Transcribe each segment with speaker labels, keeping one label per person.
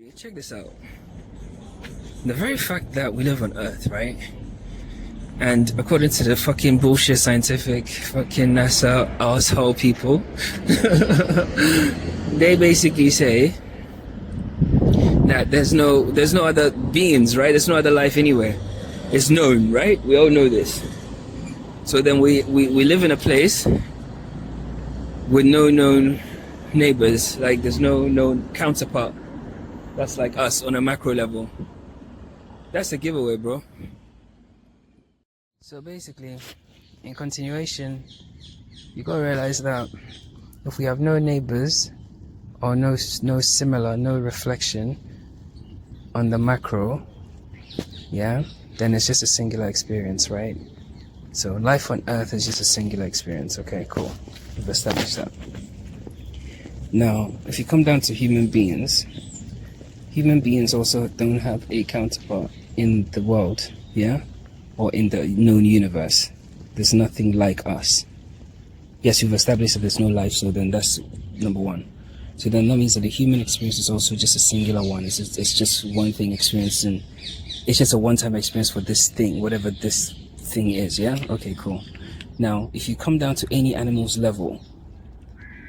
Speaker 1: Check this out. The very fact that we live on Earth, right? And according to the fucking bullshit scientific fucking NASA asshole people, they basically say that there's no other beings, right? There's no other life anywhere. It's known, right? We all know this. So then we live in a place with no known neighbors, like there's no known counterpart that's like us on a macro level. That's a giveaway, bro. So basically, in continuation, you gotta realize that if we have no neighbors or no similar, no reflection on the macro, yeah, then it's just a singular experience, right? So life on Earth is just a singular experience. Okay, cool. We've established that. Now, if you come down to human beings also don't have a counterpart in the world, yeah? Or in the known universe. There's nothing like us. Yes, you've established that there's no life, so then that's number one. So then that means that the human experience is also just a singular one. It's just one thing experiencing. It's just a one-time experience for this thing, whatever this thing is, yeah? Okay, cool. Now, if you come down to any animal's level,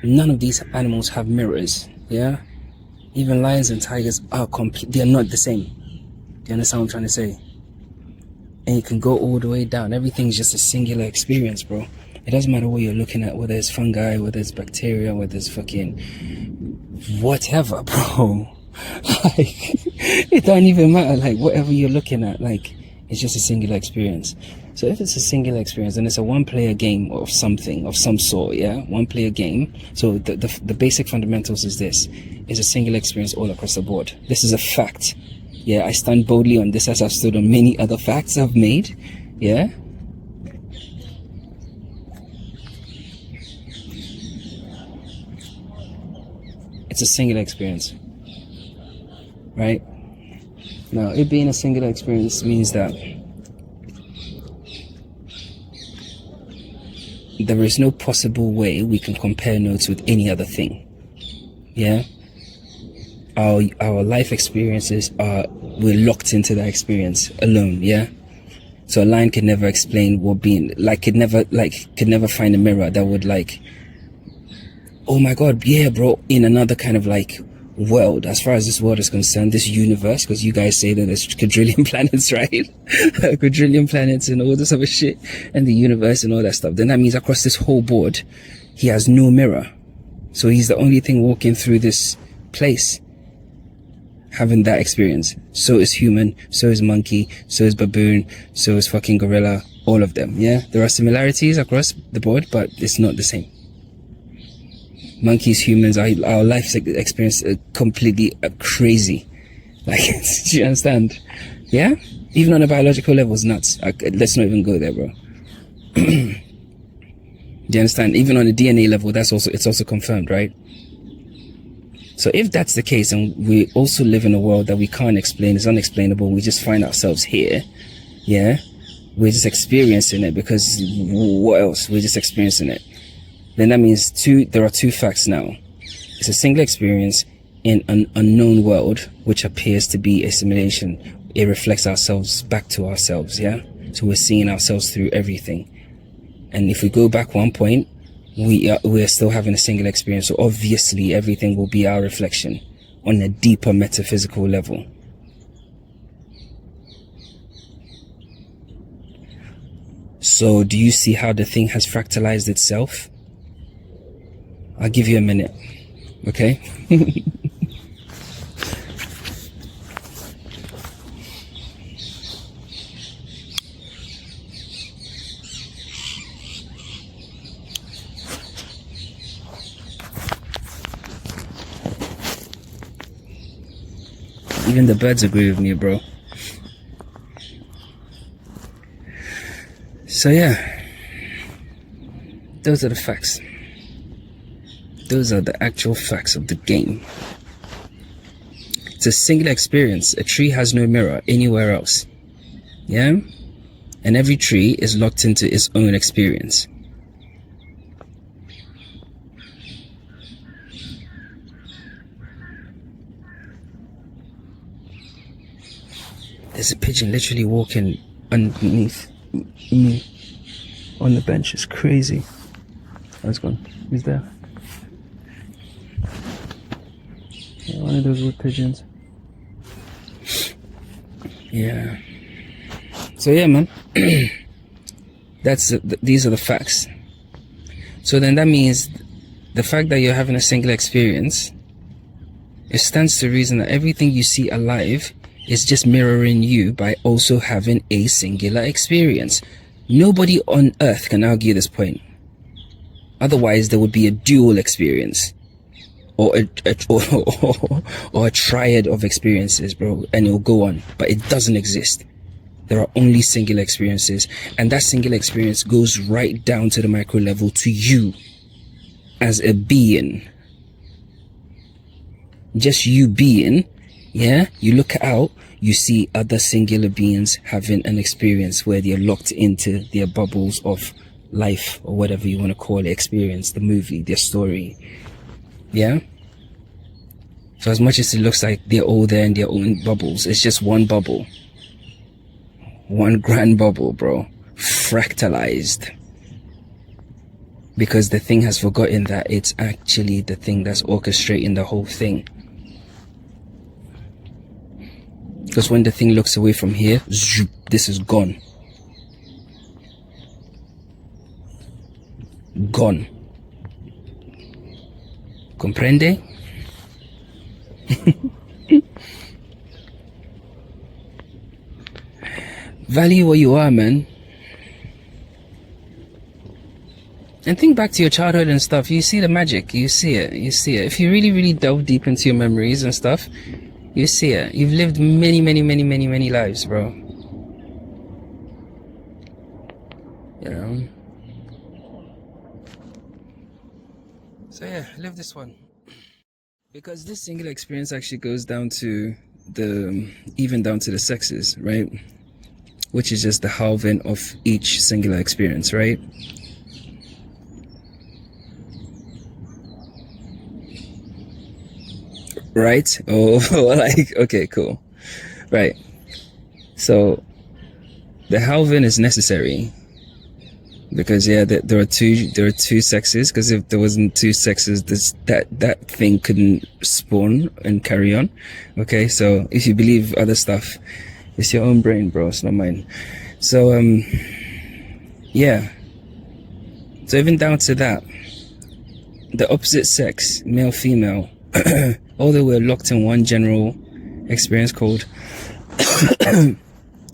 Speaker 1: none of these animals have mirrors, yeah? Even lions and tigers are they're not the same. Do you understand what I'm trying to say? And you can go all the way down. Everything's just a singular experience, bro. It doesn't matter what you're looking at, whether it's fungi, whether it's bacteria, whether it's fucking whatever, bro. Like, it don't even matter, like, whatever you're looking at, like, it's just a singular experience. So if it's a singular experience, then it's a one-player game of something, of some sort, yeah? One-player game. So the basic fundamentals is this. It's a singular experience all across the board. This is a fact. Yeah, I stand boldly on this as I've stood on many other facts I've made. Yeah? It's a singular experience. Right? Now, it being a singular experience means that there is no possible way we can compare notes with any other thing. Yeah? Our life experiences we're locked into that experience alone, yeah? So a lion could never explain what being, could never find a mirror that would oh my god, yeah bro, in another kind of world, as far as this world is concerned, this universe, because you guys say that there's quadrillion planets, right? Quadrillion planets and all this other shit, and the universe and all that stuff. Then that means across this whole board, he has no mirror. So he's the only thing walking through this place having that experience. So is human, so is monkey, so is baboon, so is fucking gorilla, all of them, yeah? There are similarities across the board, but it's not the same. Monkeys, humans, our life experience is completely crazy. Do you understand? Yeah? Even on a biological level, it's nuts. Let's not even go there, bro. Do you understand? Even on a DNA level, it's also confirmed, right? So if that's the case, and we also live in a world that we can't explain, it's unexplainable, we just find ourselves here, yeah? We're just experiencing it because what else? We're just experiencing it. Then that means there are two facts now. It's a single experience in an unknown world, which appears to be a simulation. It reflects ourselves back to ourselves, yeah? So we're seeing ourselves through everything. And if we go back one point, we are still having a single experience. So obviously everything will be our reflection on a deeper metaphysical level. So do you see how the thing has fractalized itself? I'll give you a minute, okay? Even the birds agree with me, bro. So yeah, those are the facts. Those are the actual facts of the game. It's a singular experience. A tree has no mirror anywhere else. Yeah? And every tree is locked into its own experience. There's a pigeon literally walking underneath me on the bench. It's crazy. Oh, it's gone. He's there. Yeah, one of those wood pigeons. Yeah. So yeah, man. These are the facts. So then that means the fact that you're having a single experience, it stands to reason that everything you see alive is just mirroring you by also having a singular experience. Nobody on earth can argue this point. Otherwise, there would be a dual experience, or or a triad of experiences, bro, and it'll go on. But it doesn't exist. There are only singular experiences, and that singular experience goes right down to the micro level to you as a being. Just you being, yeah, you look out, you see other singular beings having an experience where they're locked into their bubbles of life, or whatever you want to call it, experience, the movie, their story. Yeah. So as much as it looks like they're all there in their own bubbles, it's just one bubble. One grand bubble, bro. Fractalized. Because the thing has forgotten that it's actually the thing that's orchestrating the whole thing. Because when the thing looks away from here, zoop, this is gone. Gone. Comprende? Value what you are, man. And think back to your childhood and stuff. You see the magic. You see it. You see it. If you really, really delve deep into your memories and stuff, you see it. You've lived many, many, many, many, many lives, bro. You know? So yeah, live this one. Because this single experience actually goes down to even down to the sexes, right? Which is just the halving of each singular experience, right? Right? Oh, like, okay, cool. Right. So the halving is necessary because yeah, there are two sexes. Because if there wasn't two sexes, that thing couldn't spawn and carry on. Okay, so if you believe other stuff, it's your own brain, bro. It's not mine. So yeah. So even down to that, the opposite sex, male, female, although we're locked in one general experience called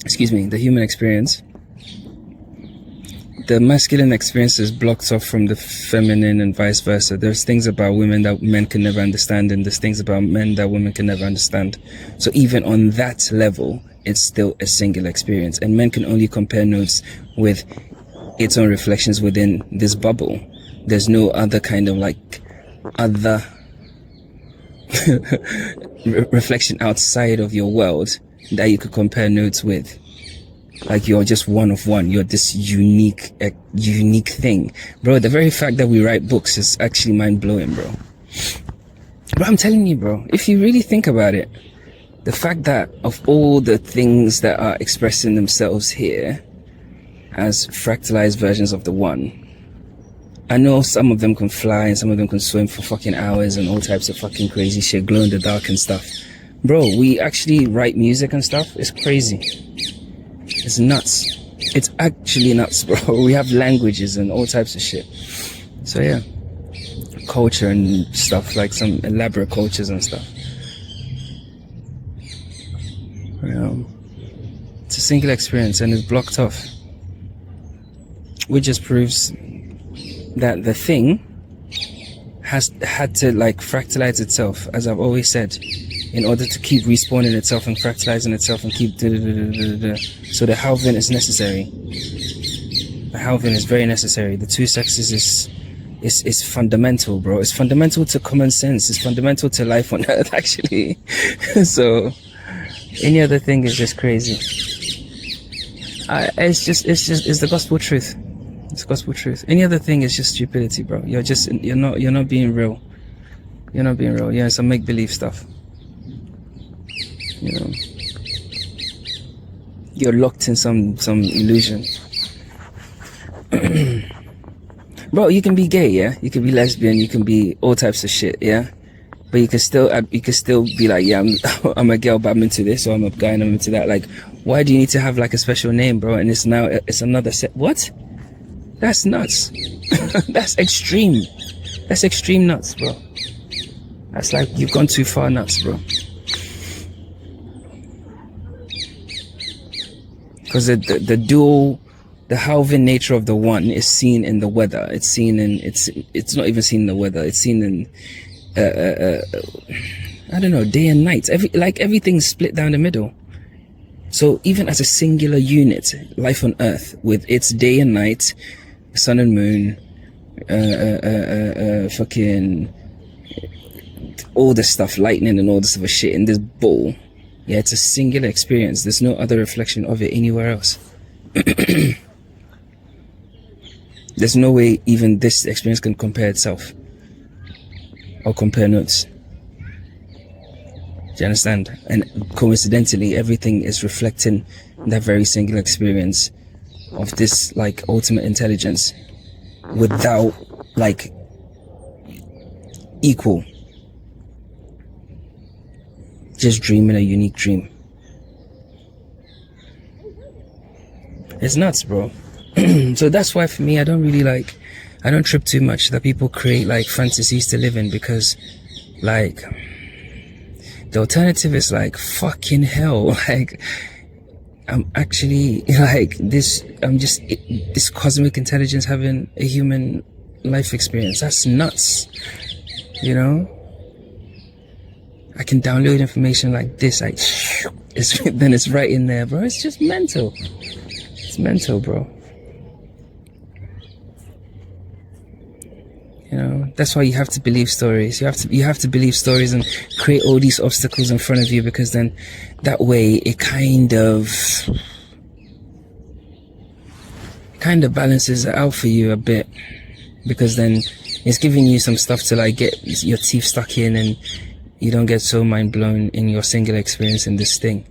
Speaker 1: excuse me, the human experience, the masculine experience is blocked off from the feminine and vice versa. There's things about women that men can never understand, and there's things about men that women can never understand. So even on that level, it's still a singular experience, and men can only compare notes with its own reflections within this bubble. There's no other kind of like other reflection outside of your world that you could compare notes with. Like you're just one of one. You're this unique thing, bro. The very fact that we write books is actually mind blowing, bro. But I'm telling you, bro, if you really think about it, the fact that of all the things that are expressing themselves here as fractalized versions of the one, I know some of them can fly and some of them can swim for fucking hours and all types of fucking crazy shit, glow in the dark and stuff. Bro, we actually write music and stuff. It's crazy. It's nuts. It's actually nuts, bro. We have languages and all types of shit. So yeah, culture and stuff, like some elaborate cultures and stuff. It's a single experience and it's blocked off, which just proves that the thing has had to like fractalize itself, as I've always said, in order to keep respawning itself and fractalizing itself and keep so the halving is necessary. The halving is very necessary. The two sexes is fundamental, bro. It's fundamental to common sense. It's fundamental to life on earth, actually. So any other thing is just crazy. It's the gospel truth. It's gospel truth. Any other thing is just stupidity, bro. You're not being real. You're not being real. Yeah, some make-believe stuff. You know. You're locked in some illusion. Bro, you can be gay, yeah? You can be lesbian, you can be all types of shit, yeah? But you can still be like, yeah, I'm a girl, but I'm into this, or I'm a guy and I'm into that. Like, why do you need to have like a special name, bro? And it's another set. What? That's nuts. That's extreme. That's extreme nuts, bro. That's like, you've gone too far nuts, bro. Because the dual, the halving nature of the one is seen in the weather. It's seen in, it's not even seen in the weather. It's seen in, I don't know, day and night. Everything's split down the middle. So even as a singular unit, life on Earth, with its day and night, sun and moon, fucking all this stuff, lightning and all this other shit in this ball. Yeah, it's a singular experience. There's no other reflection of it anywhere else. There's no way even this experience can compare itself or compare notes. Do you understand? And coincidentally, everything is reflecting that very singular experience of this like ultimate intelligence without like equal. Just dreaming a unique dream. It's nuts, bro. So that's why for me, I don't trip too much that people create like fantasies to live in, because like the alternative is like fucking hell. Like I'm actually like this cosmic intelligence having a human life experience. That's nuts. You know? I can download information like this, like then it's right in there, bro. It's just mental. It's mental, bro. You know, that's why you have to believe stories. You have to believe stories and create all these obstacles in front of you, because then that way it kind of balances it out for you a bit, because then it's giving you some stuff to like get your teeth stuck in, and you don't get so mind blown in your singular experience in this thing.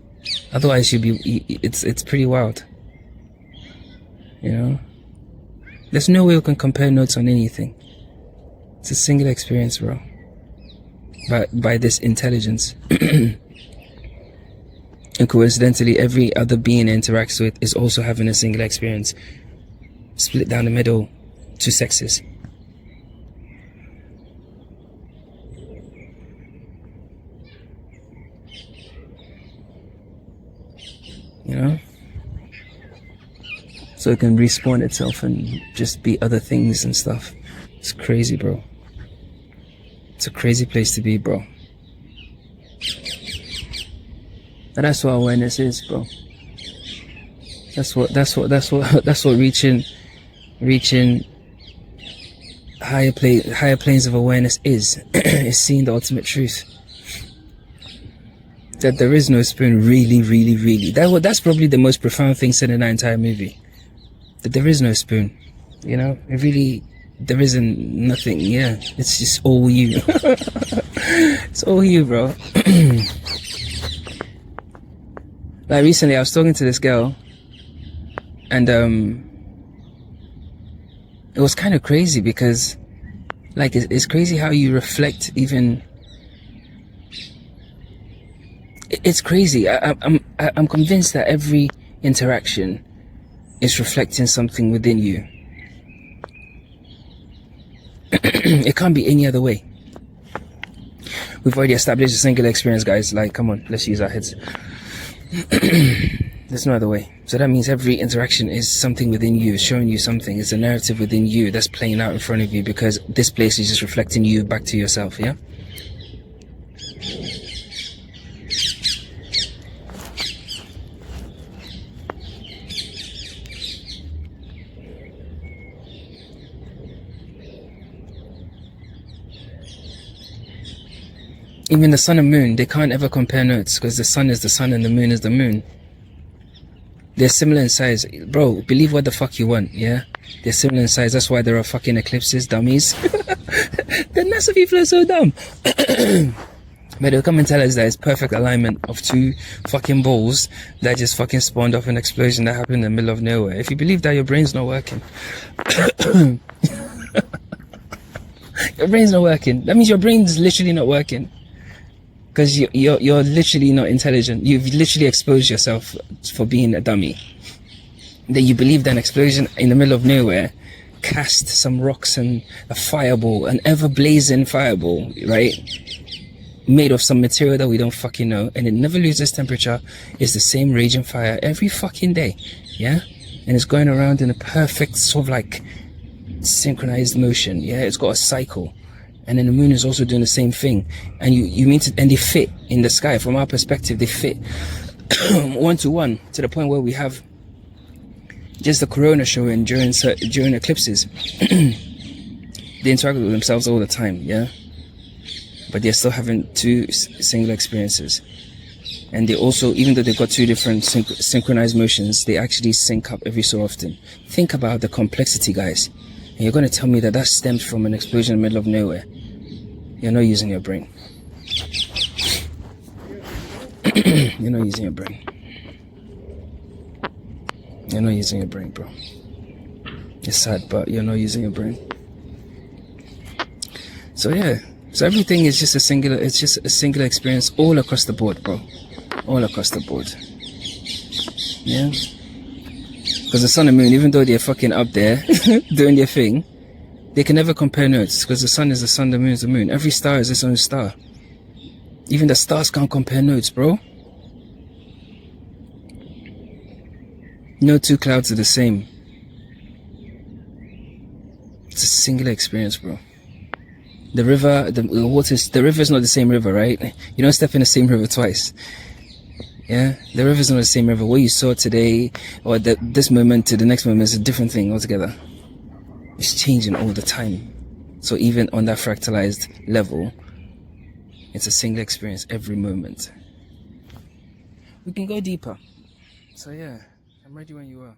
Speaker 1: Otherwise it's pretty wild. You know, there's no way we can compare notes on anything. It's a singular experience, bro. By this intelligence. And coincidentally, every other being it interacts with is also having a singular experience. Split down the middle, two sexes. You know? So it can respawn itself and just be other things and stuff. It's crazy, bro. It's a crazy place to be, bro. And that's what awareness is, bro. That's what reaching higher planes of awareness is. Is seeing the ultimate truth. That there is no spoon, really, really, really. That's probably the most profound thing said in that entire movie. That there is no spoon. You know, it really, there isn't nothing. Yeah, it's just all you. It's all you, bro. Like recently, I was talking to this girl, and it was kind of crazy, because, like, it's crazy how you reflect even. It's crazy. I'm convinced that every interaction is reflecting something within you. It can't be any other way. We've already established a singular experience, guys. Like, come on, let's use our heads. There's no other way. So that means every interaction is something within you, showing you something. It's a narrative within you that's playing out in front of you, because this place is just reflecting you back to yourself, yeah? Even the sun and moon, they can't ever compare notes, because the sun is the sun and the moon is the moon. They're similar in size. Bro, believe what the fuck you want, yeah? They're similar in size. That's why there are fucking eclipses, dummies. The NASA people are so dumb. But they'll come and tell us that it's perfect alignment of two fucking balls that just fucking spawned off an explosion that happened in the middle of nowhere. If you believe that, your brain's not working. Your brain's not working. That means your brain's literally not working. Because you're literally not intelligent. You've literally exposed yourself for being a dummy. That you believe that an explosion in the middle of nowhere cast some rocks and a fireball, an ever-blazing fireball, right? Made of some material that we don't fucking know, and it never loses temperature. It's the same raging fire every fucking day, yeah? And it's going around in a perfect sort of like synchronized motion, yeah? It's got a cycle. And then the moon is also doing the same thing. And you mean to, and they fit in the sky. From our perspective, they fit 1 to 1 to the point where we have just the corona showing during eclipses. They interact with themselves all the time, yeah? But they're still having two singular experiences. And they also, even though they've got two different synchronized motions, they actually sync up every so often. Think about the complexity, guys. And you're going to tell me that that stems from an explosion in the middle of nowhere. You're not using your brain. You're not using your brain. You're not using your brain, bro. It's sad, but you're not using your brain. So yeah. So everything is just a singular, it's just a singular experience all across the board, bro. All across the board. Yeah? Because the sun and moon, even though they're fucking up there doing their thing, they can never compare notes. Because the sun is the sun, the moon is the moon. Every star is its own star. Even the stars can't compare notes, bro. No two clouds are the same. It's a singular experience, bro. The river, the river is not the same river, right? You don't step in the same river twice. Yeah, the river is not the same river. What you saw today, or this moment to the next moment, is a different thing altogether. It's changing all the time. So even on that fractalized level, it's a single experience every moment. We can go deeper. So yeah, I'm ready when you are.